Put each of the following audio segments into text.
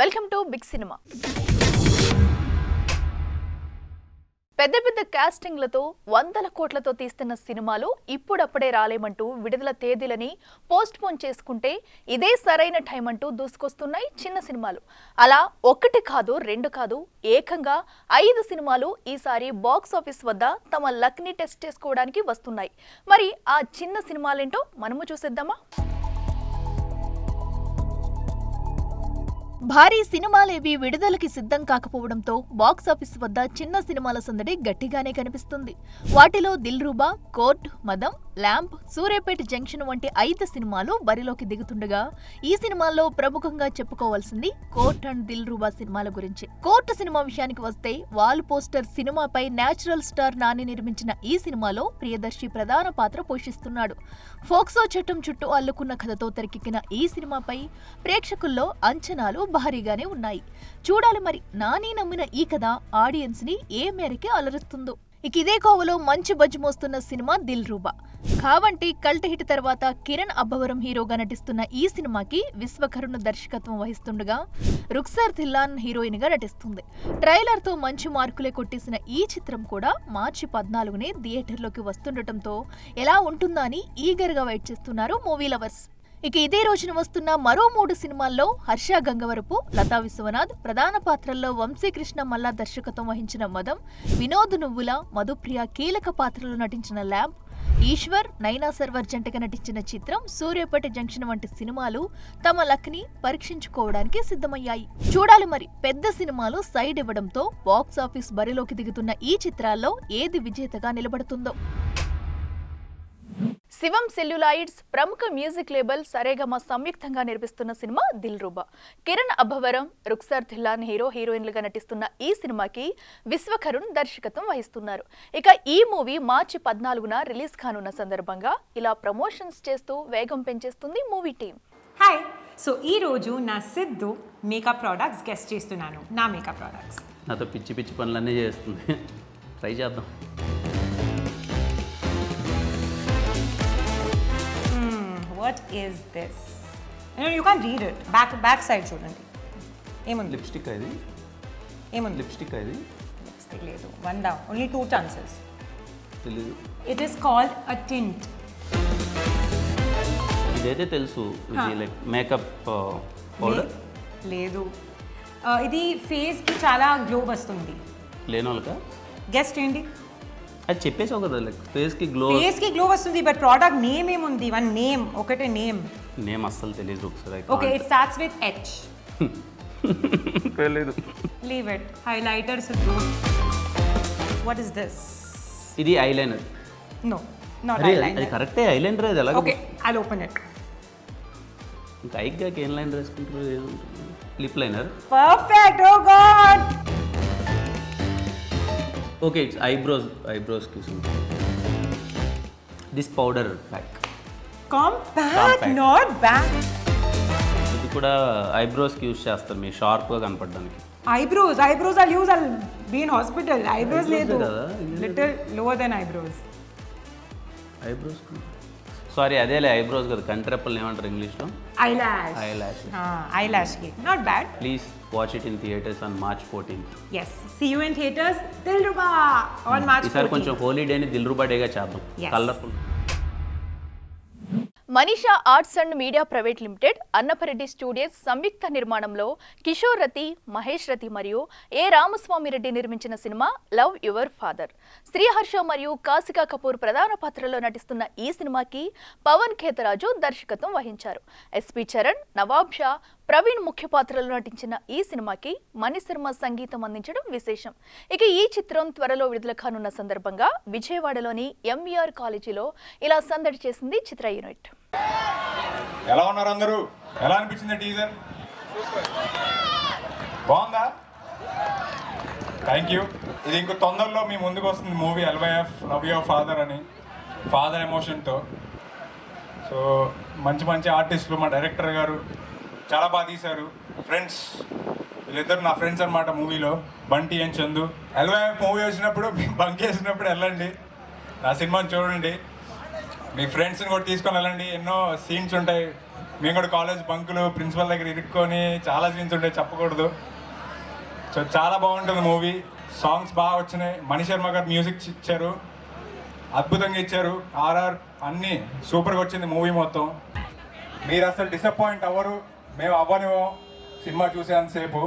Welcome to big cinema. పెద్ద పెద్ద కాస్టింగ్లతో వందల కోట్లతో తీస్తున్న సినిమాలు ఇప్పుడప్పుడే రాలేమంటూ విడుదల తేదీలని పోస్ట్ పోన్ చేసుకుంటే ఇదే సరైన టైం అంటూ దూసుకొస్తున్నాయి చిన్న సినిమాలు. అలా ఒకటి కాదు రెండు కాదు ఏకంగా 5 సినిమాలు ఈసారి బాక్స్ ఆఫీస్ వద్ద తమ లక్ ని టెస్ట్ చేసుకోవడానికి వస్తున్నాయి. మరి ఆ చిన్న సినిమాలేంటో మనము చూసేద్దామా? భారీ సినిమాలేవి విడుదలకి సిద్ధం కాకపోవడంతో బాక్సాఫీస్ వద్ద చిన్న సినిమాల సందడి గట్టిగానే కనిపిస్తుంది. వాటిలో దిల్రూబా, కోర్ట్, మదం, ల్యాంప్, సూర్యాపేట జంక్షన్ వంటి 5 సినిమాలు బరిలోకి దిగుతుండగా ఈ సినిమాల్లో ప్రముఖంగా చెప్పుకోవాల్సింది కోర్ట్ అండ్ దిల్రూబా సినిమాల గురించి. కోర్ట్ సినిమా విషయానికి వస్తే వాల్ పోస్టర్ సినిమాపై నేచురల్ స్టార్ నాని నిర్మించిన ఈ సినిమాలో ప్రియదర్శి ప్రధాన పాత్ర పోషిస్తున్నాడు. ఫోక్సో చట్టం చుట్టూ అల్లుకున్న కథతో తెరకెక్కిన ఈ సినిమాపై ప్రేక్షకుల్లో అంచనాలు భారీగానే ఉన్నాయి. చూడాలి మరి నాని నమ్మిన ఈ కథ ఆడియన్స్ ని ఏ మేరకి అలరిస్తుందో. ఇక ఇదే కోవలో మంచి బజ్జు మోస్తున్న సినిమా దిల్రూబా. కావంటి కల్ట్ హిట్ తర్వాత కిరణ్ అబ్బవరం హీరోగా నటిస్తున్న ఈ సినిమాకి విశ్వకరుణ్ దర్శకత్వం వహిస్తుండగా రుక్సర్ ధిల్లాన్ హీరోయిన్ గా నటిస్తుంది. ట్రైలర్ తో మంచి మార్కులే కొట్టేసిన ఈ చిత్రం కూడా మార్చి 14నే థియేటర్లోకి వస్తుండటంతో ఎలా ఉంటుందా అని ఈగర్ గా వెయిట్ చేస్తున్నారు మూవీ లవర్స్. ఇక ఇదే రోజున వస్తున్న మరో 3 సినిమాల్లో హర్ష గంగవరపు, లతా విశ్వనాథ్ ప్రధాన పాత్రల్లో వంశీకృష్ణ మల్లా దర్శకత్వం వహించిన మదం, వినోద్ నువ్వుల, మధుప్రియ కీలక పాత్రలో నటించిన ల్యాంప్, ఈశ్వర్, నైనా సర్వర్ జంటగా నటించిన చిత్రం సూర్యాపేట జంక్షన్ వంటి సినిమాలు తమ లక్ ని పరీక్షించుకోవడానికి సిద్ధమయ్యాయి. చూడాలి మరి పెద్ద సినిమాలు సైడ్ ఇవ్వడంతో బాక్స్ ఆఫీస్ బరిలోకి దిగుతున్న ఈ చిత్రాల్లో ఏది విజేతగా నిలబడుతుందో. శివం సెల్యులాయిడ్స్ ప్రముఖ మ్యూజిక్ లేబుల్ సరేగమ సంయుక్తంగా నిర్మిస్తున్న సినిమా దిల్రూబా. కిరణ్ అబ్బవరం, రుక్సర్ ధిల్లాన్ హీరోయిన్లుగా నటిస్తున్న ఈ సినిమాకి విశ్వకరుణ్ దర్శకత్వం వహిస్తున్నారు. ఇక ఈ మూవీ మార్చి 14న రిలీజ్ కానున్న సందర్భంగా ఇలా ప్రమోషన్స్ చేస్తూ వేగం పెంచేస్తుంది మూవీ టీం. హాయ్, సో ఈ రోజు నా సిద్ధు మేకప్ ప్రోడక్ట్స్ గెస్ట్ చేస్తున్నాను. నా మేకప్ ప్రోడక్ట్స్ నాతో పిచ్చి పిచ్చి పనులన్నీ చేస్తుంది. ట్రై చేద్దాం. What is this? You can't read it. Back side చూడండి. ఏముంది? లిప్స్టిక్ ఇది. ఏముంది? లిప్స్టిక్ ఇది. లిప్స్టిక్ లేదు. One down. Only 2 chances. తెలీదు. It is called a tint. ఇదైతే తెలుసు. ఇది లైక్ మేకప్ పౌడర్. లేదు. ఇది ఫేస్ కి చాలా గ్లో వస్తుంది. లేని వాళ్ళకా? గెస్ట్ ఏంటి? అది చెప్పేసావు కదా, లైక్ ఫేస్ కి గ్లో వస్తుంది. బట్ ప్రోడక్ట్ నేమ్ ఏముంది? వన్ నేమ్, ఒకటే నేమ్. నేమ్ అస్సలు తెలియదు. ఒకసారి okay, it starts with H. తెలియదు. Leave it. Highlighters. What is this? ఇది ఐలైనర్. No, not eyeliner. అది కరెక్టే ఐలైనర్. అది ఎలా? Okay, I'll open it. ఇంకా ఐగ్గా ఏం లైనర్ వేసుకుంటారు? Lip liner. Perfect. Oh god. Okay, it's eyebrows kissing. This powder pack. Compact, not bad. ఇది కూడా ఐబ్రోస్ కి యూస్ చేస్తారు మీ షార్ప్ గా కనపడడానికి. Eyebrows I'll be in hospital. Eyebrows లేదు. Little lower than eyebrows. Eyebrows sorry, అదేలే eyebrows కదా. కంట్రెప్పల్ ఏమంటారు English లో? Eyelash. Eyelash ki. Not bad. Please watch it in theaters on March 14th. Yes. See you in theaters. Dilruba on March 14th. ఈసారి కొంచెం హోలీడేని దిల్రుబా డేగా చేద్దాం. Colourful. Manisha arts and media private limited, Annapareddy studios సంయుక్త నిర్మాణంలో కిషోర్ రతి, మహేష్ రతి మరియు ఏ రామస్వామిరెడ్డి నిర్మించిన సినిమా లవ్ యువర్ ఫాదర్. శ్రీహర్ష మరియు కాసికా కపూర్ ప్రధాన పాత్రలో నటిస్తున్న ఈ సినిమాకి పవన్ ఖేతరాజు దర్శకత్వం వహించారు. ఎస్పి చరణ్, నవాబ్ షా, ప్రవీణ్ ముఖ్య పాత్రలో నటించిన ఈ సినిమాకి మణిశర్మ సంగీతం అందించడం విశేషం. ఇక ఈ చిత్రం త్వరలో విడుదల కానున్న సందర్భంగా విజయవాడలోని ఎంవీఆర్ కాలేజీలో ఇలా సందడి చేసింది చిత్ర యూనిట్. ఎలా ఉన్నారు అందరూ? ఎలా అనిపించింది టీజర్? బాగుందా? Thank you. ఇది ఇంకో తొందరలో మీ ముందుకు వస్తుంది movie LYF love your father అని, ఫాదర్ ఎమోషన్తో. సో మంచి మంచి ఆర్టిస్టులు, మా డైరెక్టర్ గారు చాలా బాగా తీశారు. ఫ్రెండ్స్, వీళ్ళిద్దరు నా ఫ్రెండ్స్ అనమాట మూవీలో, Bunty and Chandu. LYF movie వచ్చినప్పుడు బంక్ వేసినప్పుడు వెళ్ళండి, నా సినిమాని చూడండి. మీ ఫ్రెండ్స్ని కూడా తీసుకొని వెళ్ళండి. ఎన్నో సీన్స్ ఉంటాయి. మేము కూడా కాలేజ్ బంకులు ప్రిన్సిపల్ దగ్గర ఇరుక్కొని చాలా సీన్స్ ఉంటాయి, చెప్పకూడదు. సో చాలా బాగుంటుంది మూవీ. సాంగ్స్ బాగా వచ్చినాయి. మణి శర్మ గారు మ్యూజిక్ ఇచ్చారు, అద్భుతంగా ఇచ్చారు. ఆర్ఆర్ అన్నీ సూపర్గా వచ్చింది మూవీ మొత్తం. మీరు అసలు డిసప్పాయింట్ అవ్వరు, మేము అవ్వనివ్వం సినిమా చూసేంతసేపు.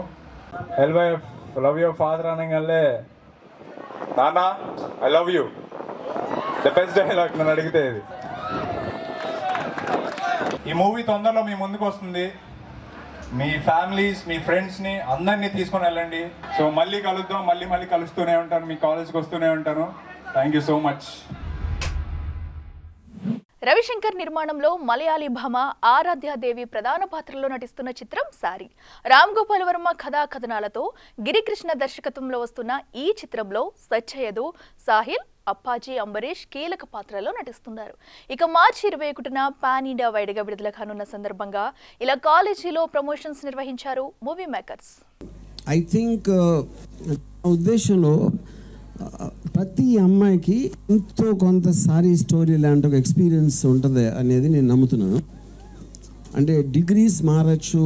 ఎల్వైఎఫ్ లవ్ యువర్ ఫాదర్ అనగానే నాన్న I love you the best dialogue నన్ను అడిగితే ఇది. ఈ మూవీ తొందరలో మీ ముందుకు వస్తుంది. మీ ఫ్యామిలీస్, మీ ఫ్రెండ్స్ని అందరినీ తీసుకొని వెళ్ళండి. సో మళ్ళీ కలుద్దాం, మళ్ళీ కలుస్తూనే ఉంటాను, మీ కాలేజ్కి వస్తూనే ఉంటాను. Thank you so much. Ravishankar నిర్మాణంలో మలయాళీ భామ ఆరాధ్యాదేవి ప్రధాన పాత్రలో నటిస్తున్న చిత్రం సారీ. రామ్ గోపాల్ వర్మ కథా కథనాలతో గిరికృష్ణ దర్శకత్వంలో వస్తున్న ఈ చిత్రంలో సత్యయదు, సాహిల్, అప్పాజీ, అంబరీష్ కీలక పాత్రలో నటిస్తున్నారు. ఇక మార్చి 21న పాన్ ఇండియా వైడ్గా విడుదల కానున్న సందర్భంగా ఇలా కాలేజీలో ప్రమోషన్స్ నిర్వహించారు మూవీ మేకర్స్. ఐ థింక్ ఉద్దేశంలో ప్రతి అమ్మాయికి ఎంతో కొంత సారీ స్టోరీ లాంటి ఒక ఎక్స్పీరియన్స్ ఉంటుంది అనేది నేను నమ్ముతున్నాను. అంటే డిగ్రీస్ మారచ్చు,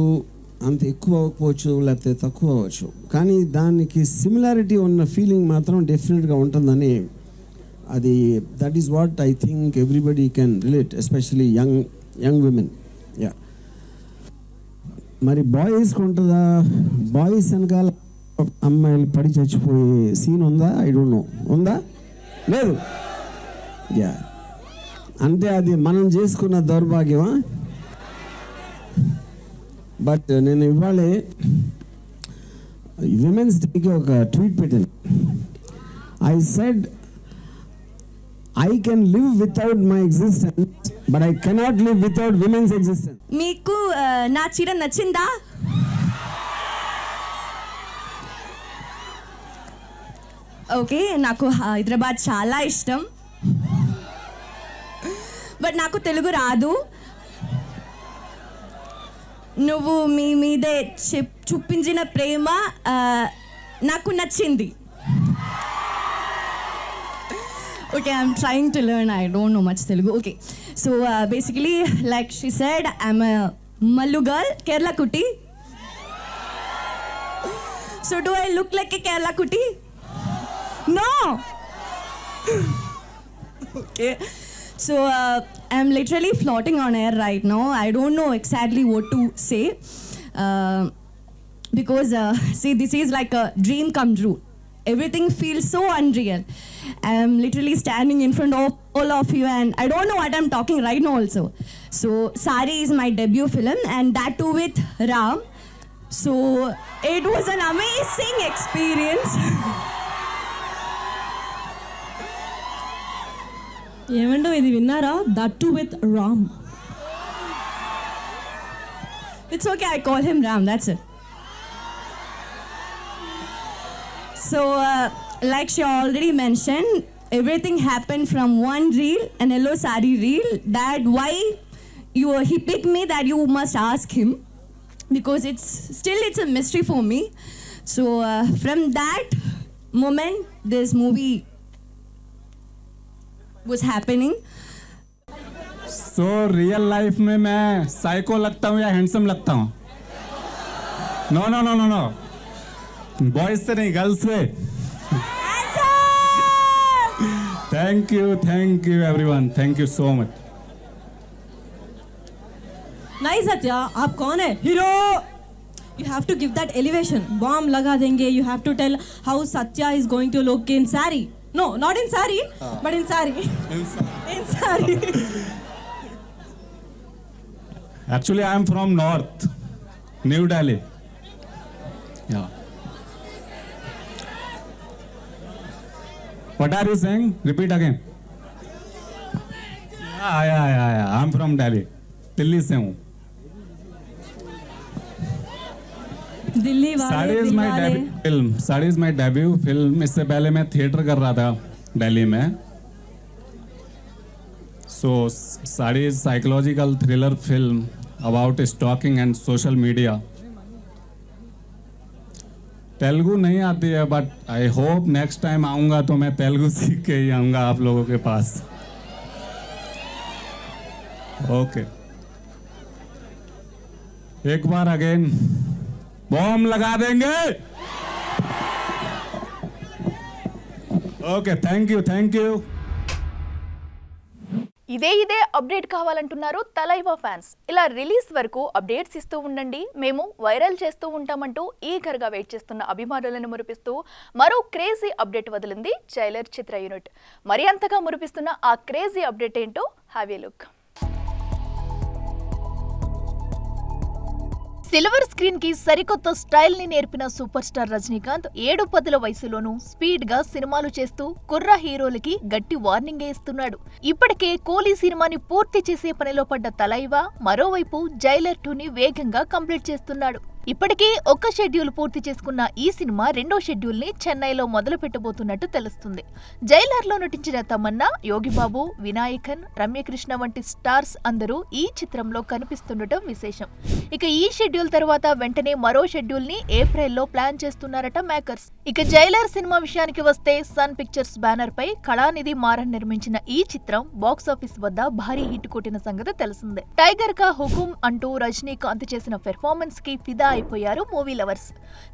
అంత ఎక్కువ అవ్వకపోవచ్చు, లేకపోతే తక్కువ అవ్వచ్చు, కానీ దానికి సిమిలారిటీ ఉన్న ఫీలింగ్ మాత్రం డెఫినెట్గా ఉంటుందని, అది that is what I think everybody can relate, especially young women. Yeah, మరి బాయ్స్కి ఉంటుందా? బాయ్స్ వెనకాల అమ్మాయిలు పడి చచ్చిపోయే సీన్ ఉందా? I don't know. ఉందా? లేదు. యా, అంటే అది మనం చేసుకున్న దౌర్భాగ్యమా? బట్ నేను ఇవాళే విమెన్స్ డేకి ఒక ట్వీట్ పెట్టాను. I said I can live without my existence, but I cannot live without women's existence. మీకు నా చీర నచ్చిందా? ఓకే, నాకు హైదరాబాద్ చాలా ఇష్టం, బట్ నాకు తెలుగు రాదు. నువ్వు మీ మీదే చూపించిన ప్రేమ నాకు నచ్చింది. Okay, I'm trying to learn. I don't know much Telugu. Okay, so basically, like she said, I'm a Mallu girl, Kerala Kutti. So do I look like a Kerala Kutti? No. Okay, so I'm literally floating on air right now. I don't know exactly what to say because see, this is like a dream come true. Everything feels so unreal. I'm literally standing in front of all of you and I don't know what I'm talking right now also. So Sari is my debut film and that too with Ram. So it was an amazing experience. ఏమండో ఇది విన్నారా? That to with Ram. It's okay, I call him Ram, that's it. So like she already mentioned, everything happened from one reel, an yellow sari reel. That why he picked me, that you must ask him, because it's a mystery for me. So from that moment this movie was happening. So real life में मैं psycho लगता हूँ या handsome लगता हूँ? No no no no no, boys से नहीं, girls से. Thank you everyone, thank you so much. नहीं सत्या, आप कौन है? Hero. You have to give that elevation. Bomb लगा देंगे. You have to tell how Satya is going to look in sari. No, not in sari, but in sari. In sari. Actually, I am from North, New Delhi. Yeah. What are you saying? Repeat again. Yeah. I'm from Delhi. Delhi से हूँ. दिल्ली वाले. Sari is my debut film. Sari is my debut film. इससे पहले मैं theatre कर रहा था दिल्ली में. So Saree is psychological thriller film about stalking and social media. Telugu नहीं आती है, but I hope next time आऊँगा तो मैं तेलुगु सीख के ही आऊँगा आप लोगों के पास. ओके एक बार अगेन बॉम्ब लगा देंगे. Okay thank you. ఇదే అప్డేట్ కావాలంటున్నారు తలైవా ఫ్యాన్స్. ఇలా రిలీజ్ వరకు అప్డేట్స్ ఇస్తూ ఉండండి, మేము వైరల్ చేస్తూ ఉంటామంటూ ఈగర్గా వెయిట్ చేస్తున్న అభిమానులను మురిపిస్తూ మరో క్రేజీ అప్డేట్ వదిలింది జైలర్ చిత్ర యూనిట్. మరి అంతగా మురిపిస్తున్న ఆ క్రేజీ అప్డేట్ ఏంటో have a look. Silver screen కి సరికొత్త స్టైల్ ని నేర్పిన సూపర్ స్టార్ రజనీకాంత్ 7-10 వయసులోనూ స్పీడ్ గా సినిమాలు చేస్తూ కుర్ర హీరోలకి గట్టి వార్నింగ్ ఇస్తున్నాడు. ఇప్పటికే కోలీ సినిమాని పూర్తి చేసే పనిలో పడ్డ తలైవా మరోవైపు జైలర్ 2ని వేగంగా కంప్లీట్ చేస్తున్నాడు. ఇప్పటికే ఒక షెడ్యూల్ పూర్తి చేసుకున్న ఈ సినిమా రెండో షెడ్యూల్ ని చెన్నైలో మొదలు పెట్టబోతున్నట్టు తెలుస్తుంది. జైలర్లో నటించిన తమన్నా, యోగిబాబు, వినాయకన్, రమ్యకృష్ణ వంటి స్టార్స్ అందరూ ఈ చిత్రంలో కనిపిస్తుండటం విశేషం. ఇక ఈ షెడ్యూల్ తర్వాత వెంటనే మరో షెడ్యూల్ ని ఏప్రిల్లో ప్లాన్ చేస్తున్నారట మేకర్స్. ఇక జైలర్ సినిమా విషయానికి వస్తే సన్ పిక్చర్స్ బ్యానర్ పై కళానిధి మారన్ నిర్మించిన ఈ చిత్రం బాక్సాఫీస్ వద్ద భారీ హిట్ కొట్టిన సంగతి తెలిసిందే. టైగర్ కా హుకుం అంటూ రజనీకాంత్ చేసిన పెర్ఫార్మెన్స్ కి ఫిదా అయిపోయారు మూవీ లవర్స్.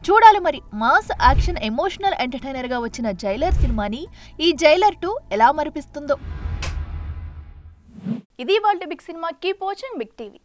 చూడాలి మరి మాస్ యాక్షన్ ఎమోషనల్ ఎంటర్టైనర్ గా వచ్చిన జైలర్ సినిమాని ఈ జైలర్ 2 ఎలా మరిపిస్తుందో. ఇది వాళ్ళ big cinema. Keep watching big TV.